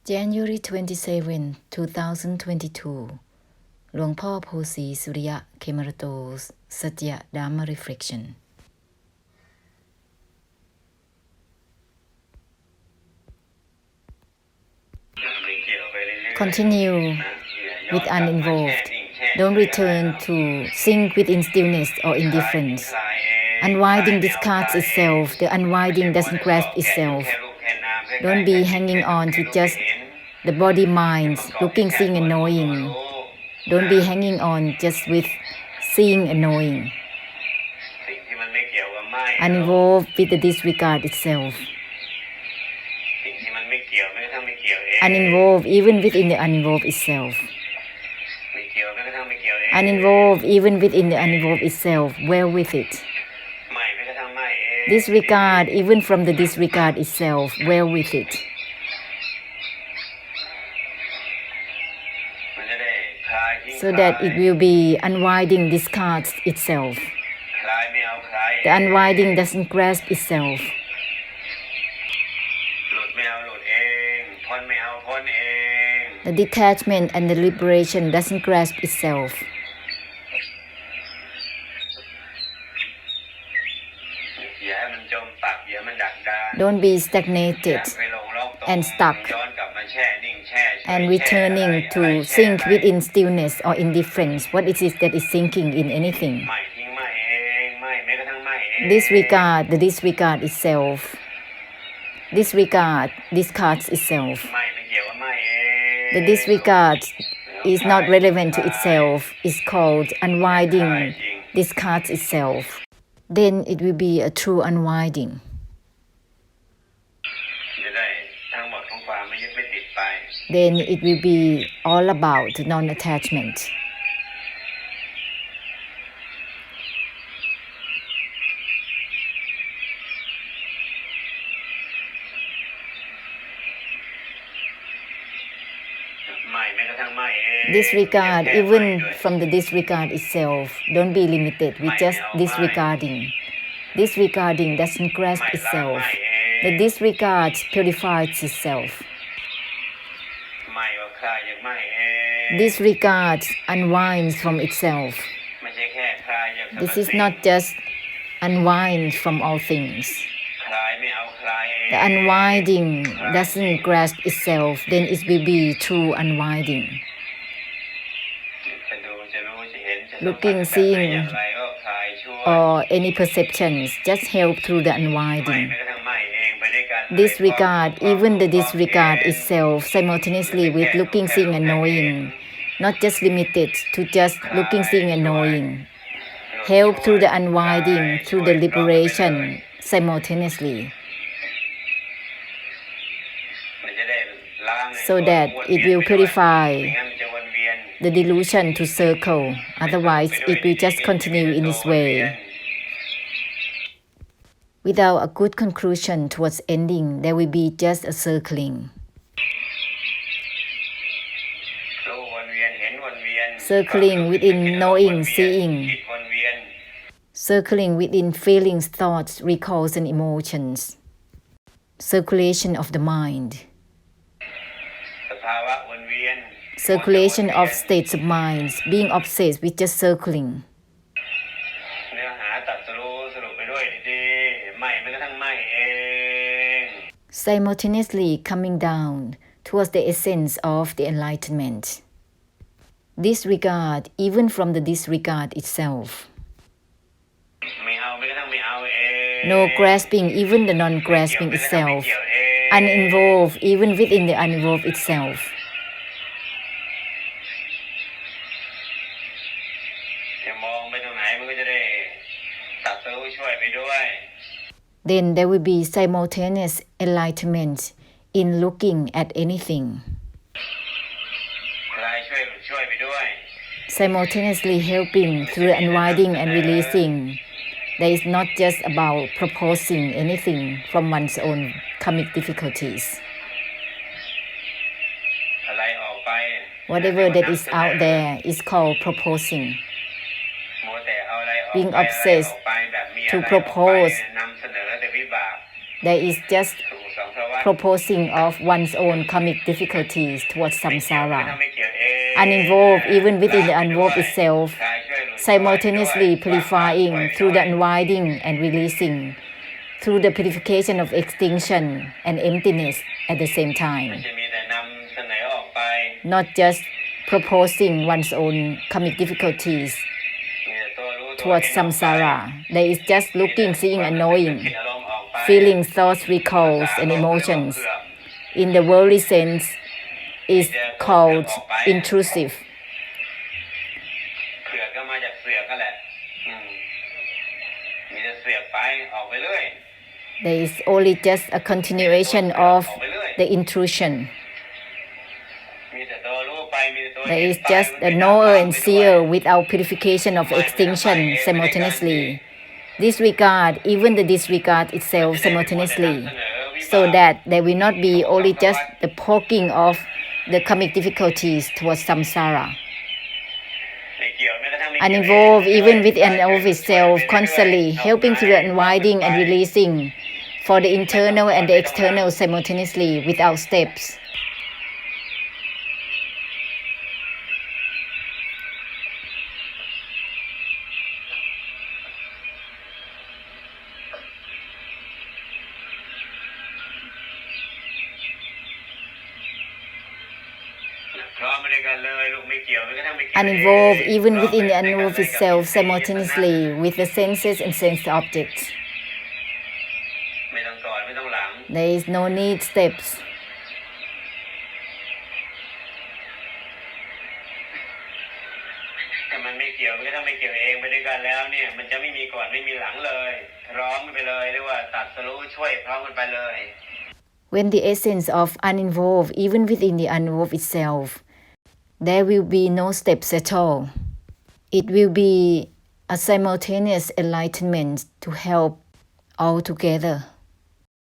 January 27, 2022 Luang Phosri Suriya Khemarato's Satya Dharma Reflection. Continue with uninvolved. Don't return to sink within stillness or indifference. Unwinding discards itself. The unwinding doesn't grasp itself. Don't be hanging on to just the body minds, looking, seeing and knowing. Don't be hanging on just with seeing and knowing. Uninvolved with the disregard itself. Uninvolved even within the uninvolved itself. Uninvolved even within the uninvolved itself, well with it. Disregard even from the disregard itself, well with it. So that it will be unwinding discards itself. The unwinding doesn't grasp itself. The detachment and the liberation doesn't grasp itself. Don't be stagnated and stuck and returning to sink within stillness or indifference. What is it that is sinking in anything? Disregard the disregard itself. Disregard discards itself. The disregard is not relevant to itself. It's called unwinding discards itself. Then it will be a true unwinding. Then it will be all about non-attachment. Disregard even from the disregard itself. Don't be limited with just disregarding. Disregarding doesn't grasp itself. The disregard purifies itself. Disregard unwinds from itself. This is not just unwind from all things. The unwinding doesn't grasp itself, then it will be true unwinding. Looking, seeing, or any perceptions just help through the unwinding. Disregard, even the disregard itself, simultaneously with looking, seeing and knowing, not just limited to just looking, seeing and knowing. Help through the unwinding, through the liberation, simultaneously. So that it will purify the delusion to circle, otherwise it will just continue in its way. Without a good conclusion towards ending, there will be just a circling. Circling within knowing, seeing. Circling within feelings, thoughts, recalls and emotions. Circulation of the mind. Circulation of states of minds, being obsessed with just circling. Simultaneously coming down towards the essence of the enlightenment. Disregard even from the disregard itself. No grasping even the non-grasping itself. Uninvolved even within the uninvolved itself. Then there will be simultaneous enlightenment in looking at anything. Simultaneously helping through unwinding and releasing. There is not just about proposing anything from one's own karmic difficulties. Whatever that is out there is called proposing. Being obsessed to propose, there is just proposing of one's own karmic difficulties towards samsara. Uninvolved even within the unvolved itself, simultaneously purifying through the unwinding and releasing, through the purification of extinction and emptiness at the same time. Not just proposing one's own karmic difficulties towards samsara. There is just looking, seeing, and knowing, feeling, thoughts, recalls, and emotions. In the worldly sense, is called intrusive. There is only just a continuation of the intrusion. There is just the knower and seer without purification of extinction simultaneously. Disregard, even the disregard itself simultaneously, so that there will not be only just the poking of the karmic difficulties towards samsara. Uninvolved even with an of itself, constantly helping through the unwinding and releasing for the internal and the external simultaneously without steps. Uninvolved even within the uninvolved itself simultaneously with the senses and sense objects. There is no need steps. When the essence of uninvolved even within the uninvolved itself, there will be no steps at all. It will be a simultaneous enlightenment to help all together.